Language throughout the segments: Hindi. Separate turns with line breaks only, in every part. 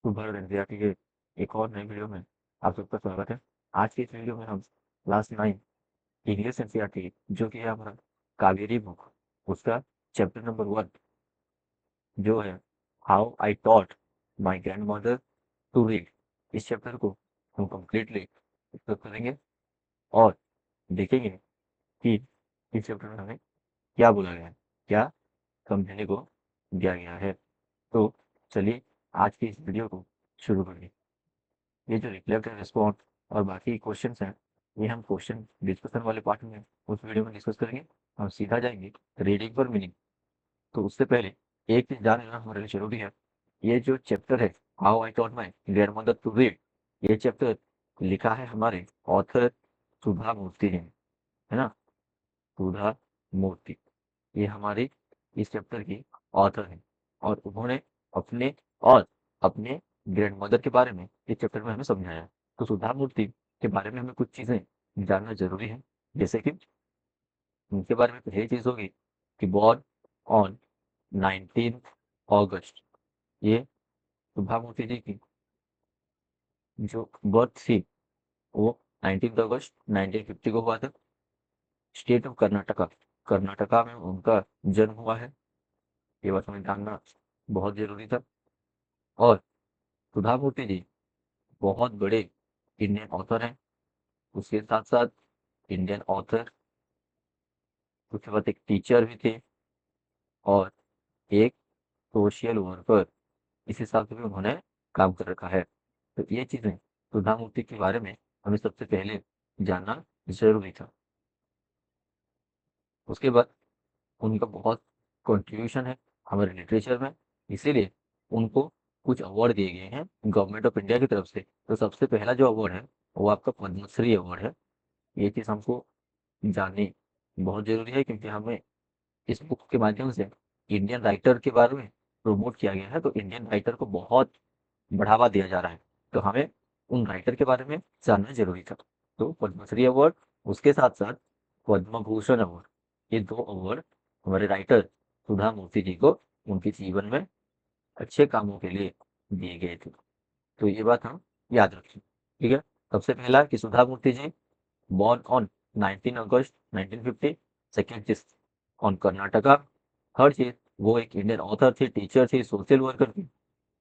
सुपर एनसीईआरटी के एक और नई वीडियो में आप सबका स्वागत है। आज की इस वीडियो में हम क्लास 9 इंग्लिश एनसीईआरटी जो कि है हमारा कावेरी बुक, उसका चैप्टर नंबर 1 जो है how I taught my grandmother to read, इस चैप्टर को हम कंप्लीटली डिस्कस करेंगे और देखेंगे कि इस चैप्टर में हमें क्या बोला गया है, क्या समझने को दिया गया है। तो चलिए आज की इस वीडियो को शुरू करें। ये जो रिफ्लेक्ट एंड रिस्पॉन्ड और बाकी क्वेश्चंस हैं, ये हम क्वेश्चन डिस्कशन वाले पार्ट में उस वीडियो में डिस्कस करेंगे। हम सीधा जाएंगे रीडिंग पर मीनिंग। तो उससे पहले एक चीज जान लेना हमारे लिए जरूरी है। ये जो चैप्टर है how I taught my grandmother to read, ये चैप्टर लिखा है हमारे ऑथर सुधा मूर्ति ने, है ना। सुधा मूर्ति, ये हमारे इस चैप्टर की ऑथर है और उन्होंने अपने और अपने ग्रैंडमदर के बारे में इस चैप्टर में हमें समझाया है। तो सुधा मूर्ति के बारे में हमें कुछ चीजें जानना जरूरी है। जैसे कि उनके बारे में पहली चीज होगी कि बॉर्न ऑन 19 अगस्त, ये सुधा मूर्ति जी की जो बर्थ थी वो 19 अगस्त 1950 को हुआ था। स्टेट ऑफ कर्नाटका, कर्नाटका में उनका जन्म हुआ है। ये बात हमें जानना बहुत जरूरी था। और सुधा मूर्ति जी बहुत बड़े इंडियन ऑथर हैं। उसके साथ साथ इंडियन ऑथर, उसके बाद एक टीचर भी थे और एक सोशल वर्कर, इस हिसाब से भी उन्होंने काम कर रखा है। तो ये चीजें सुधा मूर्ति के बारे में हमें सबसे पहले जानना जरूरी था। उसके बाद उनका बहुत कंट्रीब्यूशन है हमारे लिटरेचर में, इसीलिए उनको कुछ अवार्ड दिए गए हैं गवर्नमेंट ऑफ इंडिया की तरफ से। तो सबसे पहला जो अवार्ड है वो आपका पद्मश्री अवार्ड है। ये चीज़ हमको जाननी बहुत जरूरी है क्योंकि हमें इस बुक के माध्यम से इंडियन राइटर के बारे में प्रमोट किया गया है। तो इंडियन राइटर को बहुत बढ़ावा दिया जा रहा है, तो हमें उन राइटर के बारे में जानना जरूरी था। तो पद्मश्री अवार्ड, उसके साथ साथ पद्म भूषण अवार्ड, ये दो अवार्ड हमारे राइटर सुधा मूर्ति जी को उनके जीवन में अच्छे कामों के लिए दिए गए थे। तो ये बात हम याद रखें, ठीक है। सबसे पहला कि सुधा मूर्ति जी born on 19 अगस्त 1950। सेकेंड चीज ऑन कर्नाटका। थर्ड चीज वो एक इंडियन ऑथर थी, टीचर थी, सोशल वर्कर थी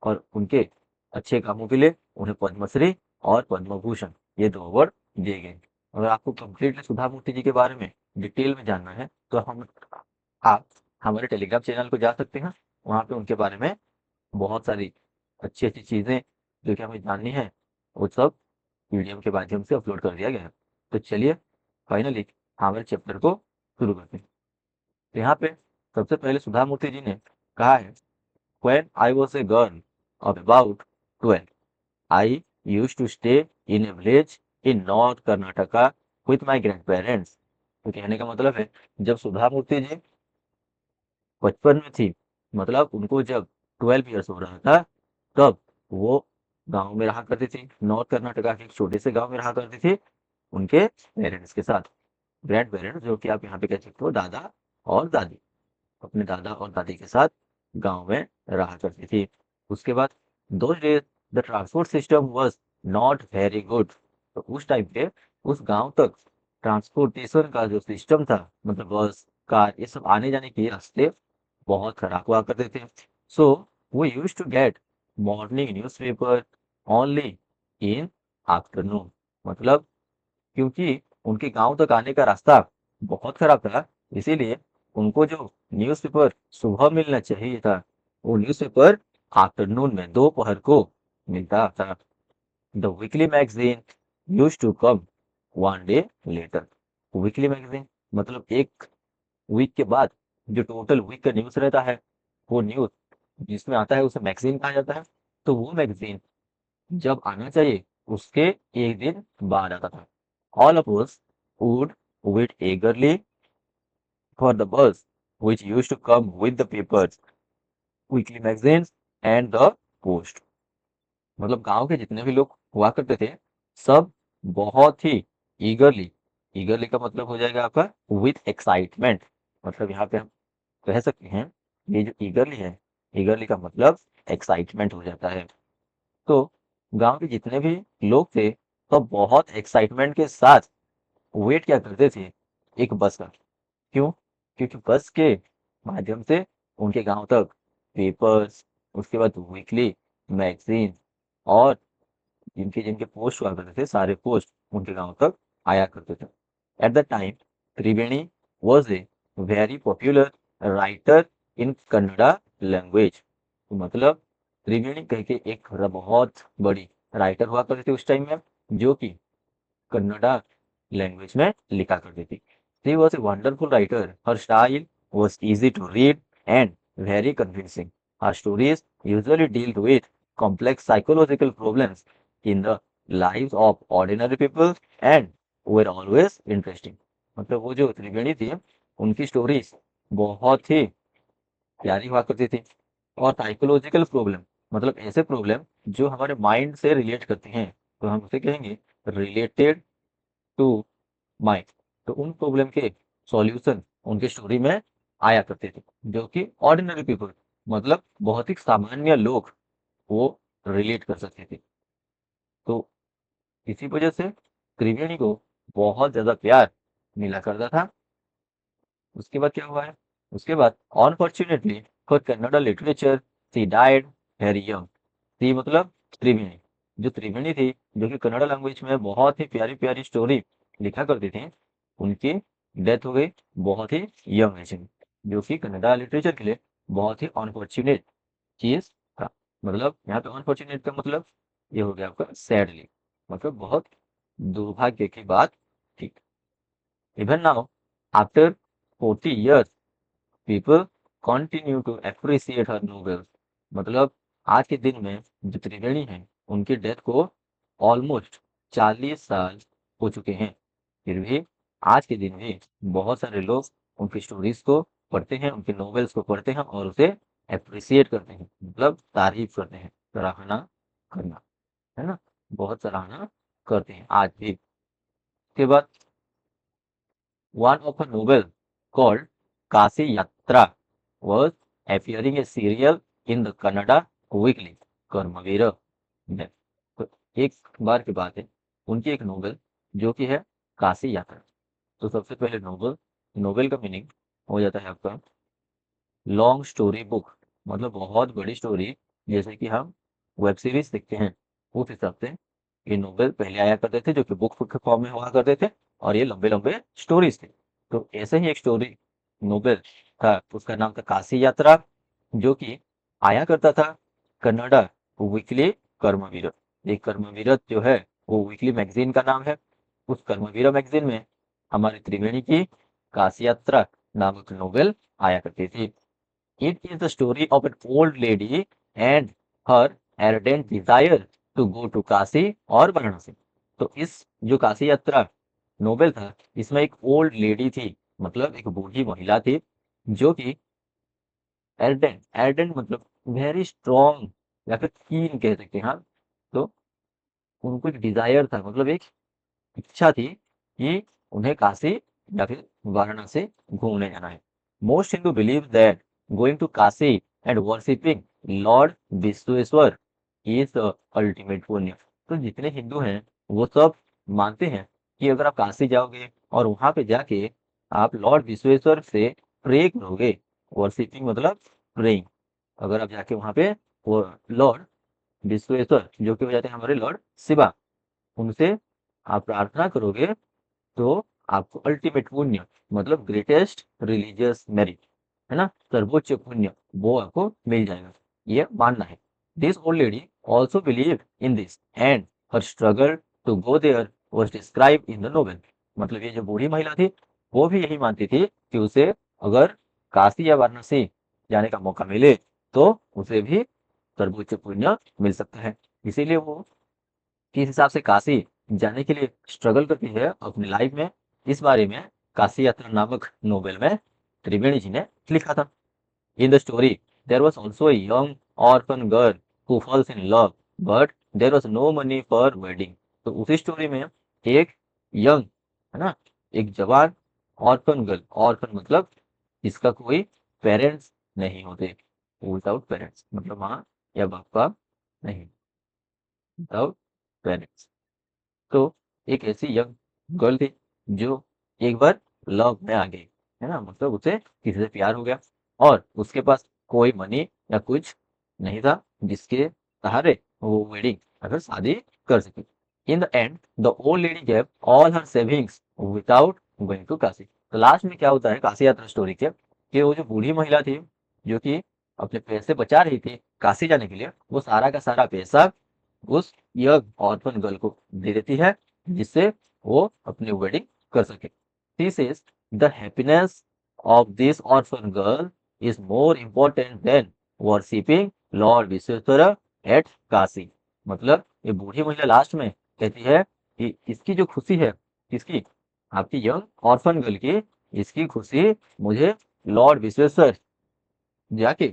और उनके अच्छे कामों के लिए उन्हें पद्मश्री और पद्म भूषण, ये दो अवार्ड दिए गए। अगर आपको कंप्लीटली सुधा मूर्ति जी के बारे में डिटेल में जानना है तो हम आप हमारे टेलीग्राम चैनल को जा सकते हैं। वहाँ पे उनके बारे में बहुत सारी अच्छी अच्छी चीजें जो कि हमें जाननी है वो सब पीडीएफ के माध्यम से अपलोड कर दिया गया है। तो चलिए फाइनली हमारे चैप्टर को शुरू करते हैं। तो यहाँ पे सबसे पहले सुधा मूर्ति जी ने कहा है, When I was a girl of about 12, I used to stay in a village in North Karnataka with my grandparents। तो कहने का मतलब है जब सुधा मूर्ति जी बचपन में थी, मतलब उनको जब 12 ईयर्स हो रहा था, तब वो गांव में रहा करती थी। नॉर्थ कर्नाटका के एक छोटे से गांव में रहा करती थी उनके पेरेंट्स के साथ। ग्रैंड पेरेंट्स जो कि आप यहाँ पे कह सकते हो दादा और दादी, अपने दादा और दादी के साथ गांव में रहा करती थी। उसके बाद those days the transport system was not very good. तो उस टाइम पे उस गांव तक ट्रांसपोर्टेशन का जो सिस्टम था, मतलब बस कार ये सब आने जाने के रास्ते बहुत खराब हुआ करते थे। सो वो use to get morning newspaper only in afternoon. मतलब क्योंकि उनके गांव तक आने का रास्ता बहुत खराब था, इसीलिए उनको जो न्यूज़पेपर सुबह मिलना चाहिए था वो न्यूज़पेपर आफ्टरनून में दोपहर को मिलता था। The weekly magazine use to come one day later. Weekly magazine मतलब एक वीक के बाद जो टोटल वीक का न्यूज़ रहता है, वो न्यूज़ जिसमें आता है उसे मैगजीन कहा जाता है। तो वो मैगजीन जब आना चाहिए उसके एक दिन बाद आता था। All of us would wait eagerly for the bus which used to come with the papers, weekly magazines and the post। मतलब गांव के जितने भी लोग हुआ करते थे सब बहुत ही ईगरली, ईगरली का मतलब हो जाएगा आपका विथ एक्साइटमेंट। मतलब यहाँ पे हम कह सकते हैं ये जो ईगरली है, ईगरली का मतलब एक्साइटमेंट हो जाता है। तो गांव के जितने भी लोग थे तो बहुत एक्साइटमेंट के साथ वेट क्या करते थे एक बस का। क्यों? क्योंकि बस के माध्यम से उनके गांव तक पेपर्स, उसके बाद वीकली मैगजीन और जिनके जिनके पोस्ट हुआ करते थे सारे पोस्ट उनके गांव तक आया करते थे। At the time Triveni was a very popular writer in Kannada language. मतलब त्रिवेणी कह के एक बहुत बड़ी राइटर हुआ करती थी उस टाइम में, जो कि कन्नड़ा लैंग्वेज में लिखा करती थी। She was a wonderful writer, her style was easy to read and very convincing. Her stories usually dealt with complex psychological problems in the lives of ordinary people and were always interesting. मतलब वो जो त्रिवेणी थी उनकी स्टोरीज बहुत ही प्यारी हुआ करती थी। और साइकोलॉजिकल प्रॉब्लम मतलब ऐसे प्रॉब्लम जो हमारे माइंड से रिलेट करते हैं तो हम उसे कहेंगे रिलेटेड टू माइंड। तो उन प्रॉब्लम के सॉल्यूशन उनकी स्टोरी में आया करते थे, जो कि ऑर्डिनरी पीपल मतलब बहुत ही सामान्य लोग वो रिलेट कर सकते थे। तो इसी वजह से त्रिवेणी को बहुत ज्यादा प्यार मिला करता था। उसके बाद क्या हुआ है? उसके बाद unfortunately for Kannada literature she died very young. She मतलब त्रिवेणी, जो त्रिवेणी थी जो कि कन्नड़ा लैंग्वेज में बहुत ही प्यारी प्यारी स्टोरी लिखा करती थी, उनकी डेथ हो गई बहुत ही यंग एज में, जो कि कन्नड़ा लिटरेचर के लिए बहुत ही अनफॉर्चुनेट चीज था। मतलब यहाँ पे अनफॉर्चुनेट का मतलब ये हो गया आपका सैडली, मतलब बहुत दुर्भाग्य की बात थी। Even now after 40 years people continue to appreciate her novels। मतलब आज के दिन में जो त्रिवेणी हैं उनकी डेथ को ऑलमोस्ट 40 साल हो चुके हैं, फिर भी आज के दिन भी बहुत सारे लोग उनकी स्टोरीज को पढ़ते हैं, उनके नॉवेल्स को पढ़ते हैं और उसे अप्रिसिएट करते हैं, मतलब तारीफ करते हैं, सराहना करना, है ना, बहुत सराहना करते हैं आज भी। उसके बाद one of her novel called Kasi Yatra was appearing a serial in the Kannada weekly कर्मवीर में। तो एक बार की बात है, उनकी एक नोवेल जो कि है काशी यात्रा। तो सबसे पहले नोवेल, नोवेल का मीनिंग हो जाता है आपका लॉन्ग स्टोरी बुक, मतलब बहुत बड़ी स्टोरी, जैसे कि हम वेब सीरीज देखते हैं उस हिसाब से ये नोवेल पहले आया करते थे जो कि बुक के फॉर्म में हुआ करते थे और ये लंबे लंबे स्टोरीज थे। तो ऐसे ही एक स्टोरी नोवेल था, उसका नाम था काशी यात्रा, जो कि आया करता था कन्नड़ा वीकली कर्मवीर। एक कर्मवीर जो है वो वीकली मैगजीन का नाम है। उस कर्मवीर मैगजीन में हमारी त्रिवेणी की काशी यात्रा नामक नोवेल आया करती थी। It is the story of an old lady and her ardent desire to go to Kashi और वाराणसी। तो इस जो काशी यात्रा नोवेल था इसमें एक ओल्ड लेडी थी, मतलब एक बूढ़ी महिला थी, जो कि एर्डेंट, एर्डेंट मतलब वेरी स्ट्रॉन्ग या फिर कीन कह सकते हैं, हाँ। तो उनको एक डिजायर था, मतलब एक इच्छा थी कि उन्हें काशी या फिर वाराणसी घूमने जाना है। Most Hindu believe that going to Kashi and worshipping lord Vishweshwar is the ultimate punya. तो जितने हिंदू हैं वो सब मानते हैं कि अगर आप काशी जाओगे और वहां पे जाके आप लॉर्ड विश्वेश्वर से प्रे करोगे, वर्शिपिंग मतलब प्रेइंग, अगर आप जाके वहां पे वो लॉर्ड विश्वेश्वर जो कि हो जाते हैं हमारे लॉर्ड शिवा, उनसे आप प्रार्थना करोगे तो आपको अल्टीमेट पुण्य मतलब ग्रेटेस्ट रिलीजियस मेरिट, है ना, सर्वोच्च पुण्य वो आपको मिल जाएगा, ये मानना है। This old lady also believe in this and her struggle to go there was describe in the novel. मतलब ये जो बूढ़ी महिला थी वो भी यही मानती थी कि उसे अगर काशी या वाराणसी जाने का मौका मिले तो उसे भी सर्वोच्च पुण्य मिल सकता है। इसीलिए वो किस हिसाब से काशी जाने के लिए स्ट्रगल करती है अपनी लाइफ में, इस बारे में काशी यात्रा नामक नोवेल में त्रिवेणी जी ने लिखा था। In the story there was also a young orphan girl who falls in love but there was no money for wedding. तो उसी स्टोरी में एक यंग, है ना, एक जवान ऑर्फन गर्ल, ऑर्फन मतलब जिसका कोई पेरेंट्स नहीं होते, विदाउट पेरेंट्स मतलब माँ या बाप का नहीं, विदाउट पेरेंट्स। तो एक ऐसी यंग गर्ल थी जो एक बार लव में आ गई, है ना, मतलब उसे किसी से प्यार हो गया और उसके पास कोई मनी या कुछ नहीं था जिसके सहारे वो वेडिंग अगर शादी कर सके। In the end the old lady gave all her savings without going to Kashi. तो लास्ट में क्या होता है काशी यात्रा स्टोरी के, कि वो जो बूढ़ी महिला थी जो कि अपने पैसे बचा रही थी काशी जाने के लिए, वो सारा का सारा पैसा उस यंग ऑर्फन गर्ल को दे देती है जिससे वो अपनी वेडिंग कर सके। She says the happiness of this orphan girl is more important than worshipping Lord Vishweshwara at Kashi. मतलब ये बूढ़ी महिला लास्ट में कहती है कि इसकी जो खुशी है, किसकी, आपकी यंग ऑर्फन गर्ल की, इसकी खुशी मुझे लॉर्ड विश्वेश्वर जाके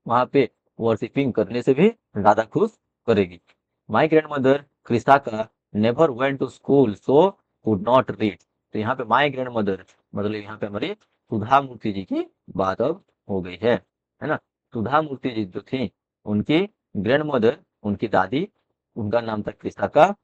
वहां पे वर्शिपिंग करने से भी ज्यादा खुश करेगी। माई ग्रैंड मदर क्रिस्टाका never went to school so could not read. तो यहाँ पे माई ग्रैंड मदर मतलब यहाँ पे हमारी सुधा मूर्ति जी की बात अब हो गई है ना। सुधा मूर्ति जी जो थी उनकी ग्रैंड मदर, उनकी दादी, उनका नाम था क्रिस्टाका।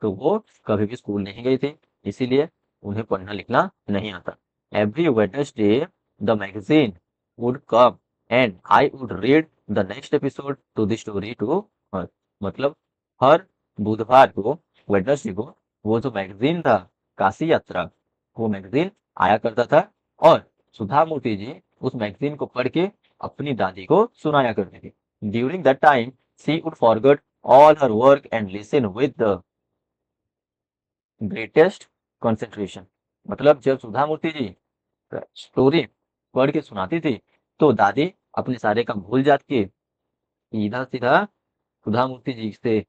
तो वो कभी भी स्कूल नहीं गई थी, इसीलिए उन्हें पढ़ना लिखना नहीं आता। Every Wednesday the magazine would come and I would read the next episode to the story to her. मतलब हर बुधवार को, वेडनेसडे को, वो जो मैगजीन था काशी यात्रा, वो मैगजीन आया करता था और सुधा मूर्ति जी उस मैगजीन को पढ़ के अपनी दादी को सुनाया करती थी। During that time she would forget all her work and listen with the greatest concentration. मतलब जब सुधा मूर्ति जी स्टोरी पढ़ के सुनाती थी तो दादी अपने सारे काम भूल जाती के सीधा सीधा सुधा मूर्ति जी से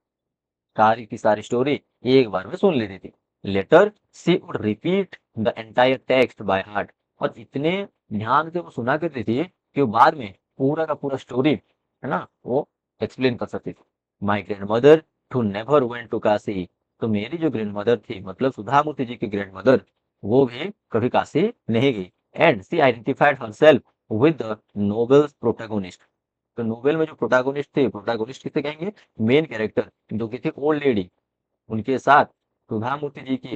सारी की सारी स्टोरी एक बार में सुन लेती थी। Later she would repeat the entire text by heart. और इतने ध्यान से वो सुना करती थी कि वो बाद में पूरा का पूरा स्टोरी, है ना, वो एक्सप्लेन कर सकती थी। My grand mother too never went to Kashi. तो मेरी जो ग्रैंड मदर थी मतलब सुधा मूर्ति जी की ग्रैंड मदर, वो भी कभी काशी नहीं गई। And she identified herself with the novels protagonist. तो नोवेल में जो प्रोटैगोनिस्ट थे, प्रोटैगोनिस्ट किसे कहेंगे, मेन कैरेक्टर जो कि थी ओल्ड लेडी, उनके साथ सुधा मूर्ति जी की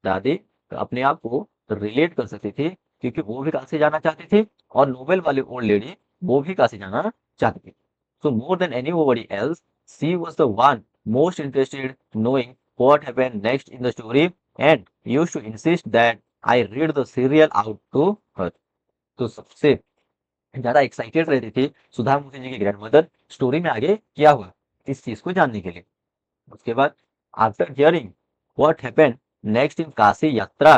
दादी अपने आप को रिलेट कर सकती थी क्योंकि वो भी काशी जाना चाहती थी और नोबेल वाली ओल्ड लेडी वो भी काशी जाना चाहती थी। So more than anybody else she was the one most interested knowing what happened next in the story and used to insist that I read the serial out to her। तो सबसे ज्यादा एक्साइटेड रहती थी सुधा मूर्ति जी की ग्रैंड मदर स्टोरी में आगे क्या हुआ इस चीज को जानने के लिए। उसके बाद after hearing what happened next in Kashi yatra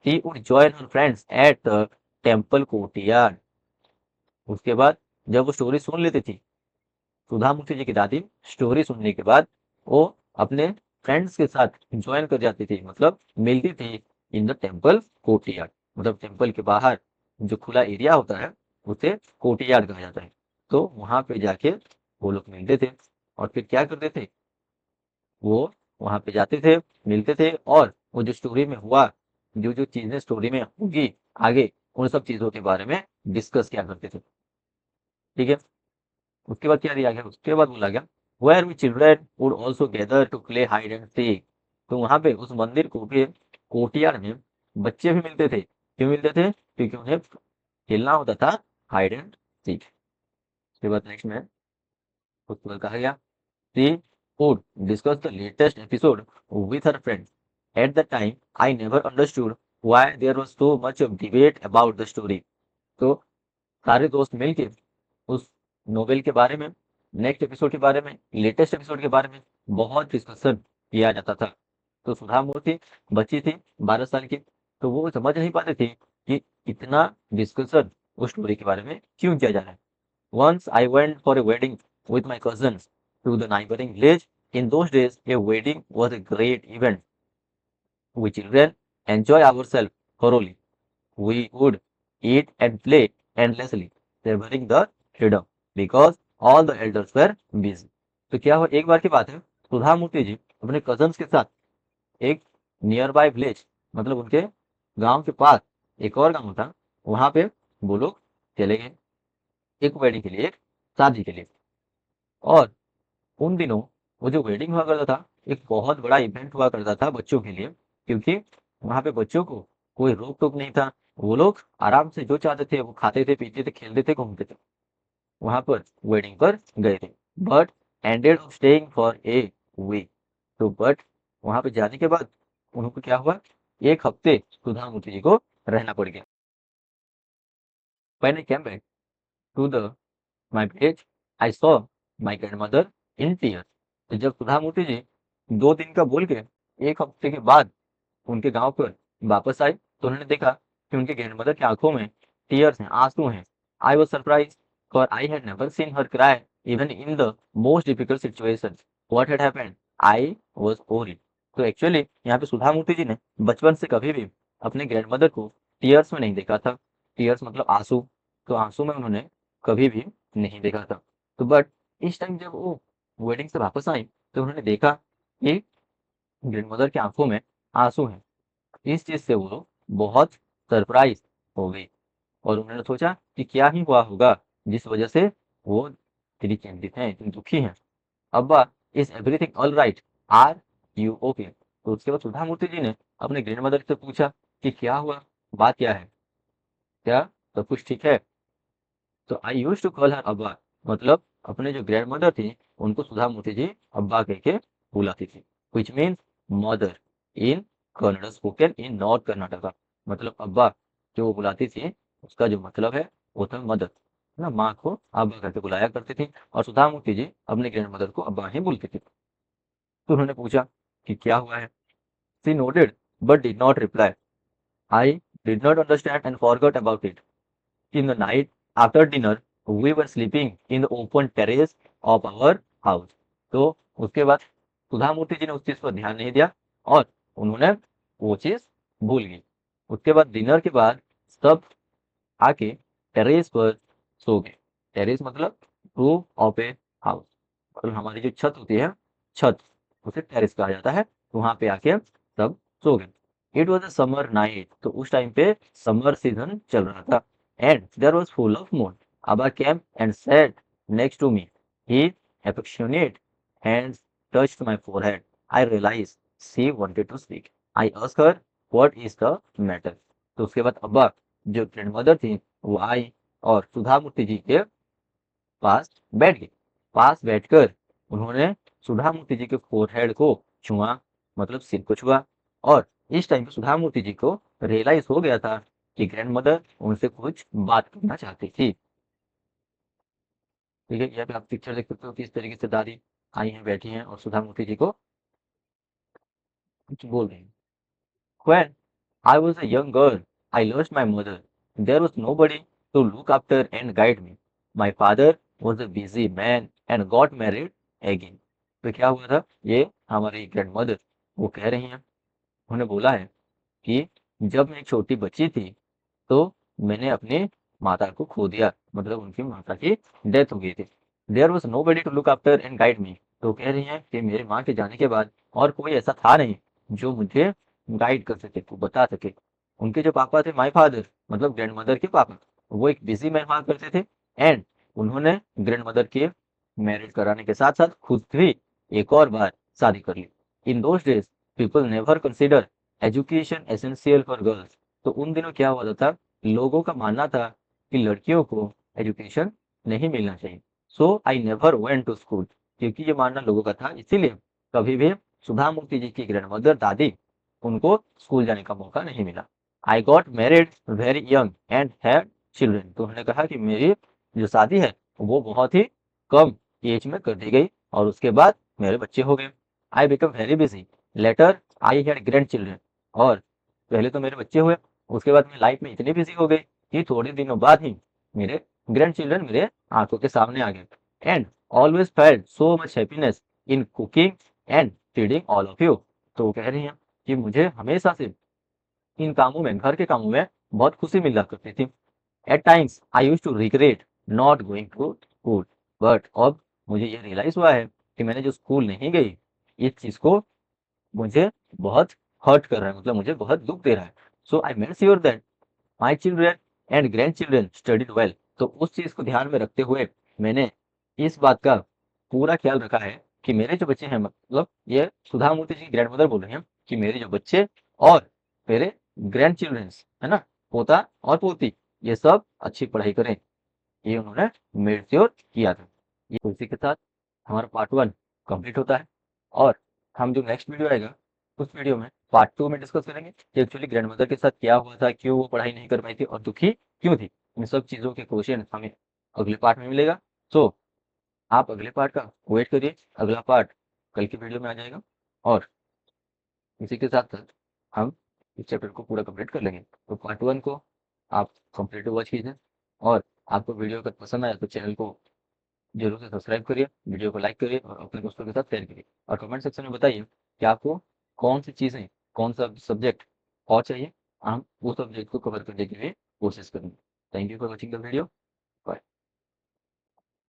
she would join her friends at the temple courtyard. उसके बाद जब वो स्टोरी सुन लेती थी सुधा मूर्ति जी की दादी, स्टोरी सुनने के बाद वो अपने फ्रेंड्स के साथ ज्वाइन कर जाती थी, मतलब मिलती थी इन द टेम्पल कोर्टयार्ड। मतलब टेम्पल के बाहर जो खुला एरिया होता है उसे कोर्टयार्ड कहा जाता है। तो वहां पे जाके वो लोग मिलते थे और फिर क्या करते थे, वो वहां पे जाते थे, मिलते थे और वो जो स्टोरी में हुआ, जो जो चीजें स्टोरी में होगी आगे, उन सब चीजों के बारे में डिस्कस किया करते थे। ठीक है। उसके बाद क्या दिया गया, उसके बाद बोला गया where we children would also gather to play hide and seek. तो वहां पे उस मंदिर को के कोर्टयार्ड में बच्चे भी मिलते थे। क्यों मिलते थे, क्योंकि उन्हें खेलना होता था हाइड एंड सीक। उसके बाद नेक्स्ट में उसके बाद कहा गया she would discuss the latest episode with her friends. At the time, I never understood why there was so much of debate about the story। तो सारे दोस्त मिलके उस नोवेल के बारे में, नेक्स्ट एपिसोड के बारे में, लेटेस्ट एपिसोड के बारे में बहुत डिस्कशन किया जाता था। तो सुधा मूर्ति बच्ची थी 12 साल की, तो वो समझ नहीं पाते थे कि इतना डिस्कशन उस स्टोरी के बारे में क्यों किया जा रहा है। Once I went for a wedding with my cousins to the neighboring village. In those days, a wedding was a great event. We children enjoy ourselves thoroughly. We would eat and play endlessly, savoring the freedom because all the elders were busy। तो क्या हुआ, एक बार की बात है, सुधा मूर्ति जी अपने कजन्स के साथ एक नियर बाय विलेज, मतलब उनके गांव के पास एक और गांव था, वहां पे वो लोग चले गए एक वेडिंग के लिए, एक शादी के लिए। और उन दिनों वो जो वेडिंग हुआ करता था एक बहुत बड़ा इवेंट हुआ करता था बच्चों के लिए, क्योंकि वहाँ पे बच्चों को कोई रोक टोक नहीं था। वो लोग आराम से जो चाहते थे वो खाते थे, पीते थे, खेलते थे, घूमते थे। वहां पर वेडिंग पर गए थे, but ended off staying for a week. तो बट वहां पे जाने के बाद उनको क्या हुआ, एक हफ्ते सुधा मूर्ति जी को रहना पड़ गया। When I came back to the my village, I saw my grandmother in tears। तो जब सुधा मूर्ति जी 2 दिन का बोल के एक हफ्ते के बाद उनके गांव पर वापस आए तो उन्होंने देखा कि उनके ग्रैंडमदर की आंखों में टीयर्स हैं, आंसू हैं। I was surprise for I had never seen her cry even in the most difficult situation. What had happened, I was worried. तो एक्चुअली यहाँ पे सुधा मूर्ति जी ने बचपन से कभी भी अपने ग्रैंडमदर को टीयर्स में नहीं देखा था। टीयर्स मतलब आंसू, तो आंसू में उन्होंने कभी भी नहीं देखा था। तो बट इस टाइम जब वो वेडिंग से वापस आई तो उन्होंने देखा कि ग्रैंडमदर की आंखों में आंसू हैं। इस चीज से वो बहुत सरप्राइज हो गई और उन्होंने सोचा कि क्या ही हुआ होगा जिस वजह से वो इतनी चिंतित हैं, इतनी दुखी हैं। अब्बा, is everything all right, are you okay. तो उसके बाद सुधा मूर्ति जी ने अपने ग्रैंड मदर से पूछा कि क्या हुआ, बात क्या है, क्या सब कुछ ठीक है। तो आई यूज टू कॉल हर अब्बा, मतलब अपने जो ग्रैंड मदर थी उनको सुधा मूर्ति जी अब्बा कह के बुलाती थी, which means mother in Kannada, spoken in north Karnataka. मतलब अब्बा जो वो बुलाती थी उसका जो मतलब है वो था मदर, है ना, माँ को अब्बा करके बुलाया करती थी और सुधा मूर्ति जी अपने ग्रैंड मदर को अब्बा ही बोलती थी। तो उन्होंने पूछा कि क्या हुआ है। She noted but did not reply. I did not understand and forgot about it. In the night after dinner, we were sleeping in the open terrace of our house। तो उसके बाद सुधा मूर्ति जी ने उस चीज पर ध्यान नहीं दिया और उन्होंने वो चीज भूल गई। उसके बाद डिनर के बाद सब आके टेरेस पर सो गए। टेरेस मतलब रूफ ऑफ ए हाउस, मतलब हमारी जो छत होती है, छत, उसे टेरेस कहा जाता है। तो वहां पे आके सब सो गए। It was a summer night, तो उस टाइम पे समर सीजन चल रहा था। And there was full of moon. Aba came and sat next to me, he affectionate hands touched my forehead। I realized she wanted to speak। I asked her what is the matter। तो उसके बाद अब्बा जो ग्रैंडमदर थी वो आई और सुधा मूर्ति जी के पास बैठ गई। पास बैठकर उन्होंने सुधा मूर्ति जी के फोरहेड को छुआ, मतलब सिर को छुआ। और इस टाइम पे सुधा मूर्ति जी को रियलाइज हो गया था कि ग्रैंडमदर उनसे कुछ बात करना चाहती थी। ठीक है, यहाँ पे आप पिक्चर देख सकते हो किस तरीके से दादी आई हैं, बैठी हैं और सुधा मूर्ति जी को कुछ बोल रही हैं। When I was a young girl, I lost my mother। There was nobody to look after and guide me। My father was a busy man and got married again। तो क्या हुआ था, ये हमारी ग्रैंड मदर वो कह रही हैं, उन्होंने बोला है कि जब मैं एक छोटी बच्ची थी तो मैंने अपनी माता को खो दिया, मतलब उनकी माता की डेथ हो गई थी। There was nobody to look after and guide me. तो कह रही हैं कि मेरी माँ के जाने के बाद और कोई ऐसा था नहीं जो मुझे गाइड कर सके, को बता सके। उनके जो पापा थे, माई फादर मतलब ग्रैंड मदर के पापा, वो एक बिजी मैन हुआ करते थे। एंड उन्होंने ग्रैंड मदर के मैरिज कराने के साथ साथ खुद भी एक और बार शादी कर ली। In those days people never consider education essential for girls. तो उन दिनों क्या हुआ था, लोगों का मानना था कि लड़कियों को एजुकेशन नहीं मिलना चाहिए। So I never went to school. क्योंकि ये मानना लोगों का था, इसीलिए कभी भी सुधा मूर्ति जी की ग्रैंडमदर दादी उनको स्कूल जाने का मौका नहीं मिला। I got married very young and had children. तो उन्होंने कहा कि मेरी जो शादी है वो बहुत ही कम एज में कर दी गई और उसके बाद मेरे बच्चे हो गए। I become very busy later, I had grand children. और पहले तो मेरे बच्चे हुए, उसके बाद मैं लाइफ में इतनी बिजी हो गई कि थोड़े दिनों बाद ही मेरे ग्रैंड चिल्ड्रन मेरे आंखों के सामने आ गए। And always felt so much happiness in cooking and feeding all of you. तो वो कह रही हैं कि मुझे हमेशा से इन कामों में, घर के कामों में बहुत खुशी मिला करती थी। At times I use to regret not going to school. But अब मुझे ये रियलाइज हुआ है कि मैंने जो स्कूल नहीं गई, इस चीज को मुझे बहुत हर्ट कर रहा है, मतलब मुझे बहुत दुख दे रहा है। So I made sure that my children and grandchildren studied well. तो उस चीज को ध्यान में रखते हुए मैंने इस बात का पूरा ख्याल रखा है कि मेरे जो बच्चे हैं, मतलब ये सुधा मूर्ति जी की ग्रैंड मदर बोल रही हैं कि मेरे जो बच्चे और मेरे ग्रैंड चिल्ड्रंस है ना, पोता और पोती, ये सब अच्छी पढ़ाई करें, ये उन्होंने मेड श्योर किया था। ये इसी के साथ हमारा पार्ट 1 कंप्लीट होता है, और हम जो नेक्स्ट वीडियो आएगा उस वीडियो में पार्ट 2 में डिस्कस करेंगे कि एक्चुअली ग्रैंड मदर के साथ क्या हुआ था, क्यों वो पढ़ाई नहीं कर पाई थी और दुखी क्यों थी। इन सब चीज़ों के क्वेश्चन हमें अगले पार्ट में मिलेगा। सो आप अगले पार्ट का वेट करिए, अगला पार्ट कल की वीडियो में आ जाएगा, और इसी के साथ साथ हम इस चैप्टर को पूरा कंप्लीट कर लेंगे। तो पार्ट 1 को आप कंप्लीट वॉच कीजिए, और आपको वीडियो अगर पसंद आया तो चैनल को जरूर से सब्सक्राइब करिए, वीडियो को लाइक करिए और अपने दोस्तों के साथ शेयर करिए, और कमेंट सेक्शन में बताइए कि आपको कौन सी चीज़ें, कौन सा सब्जेक्ट और चाहिए, हम वो सब्जेक्ट को कवर करने के लिए कोशिश करेंगे। Thank you for watching the video.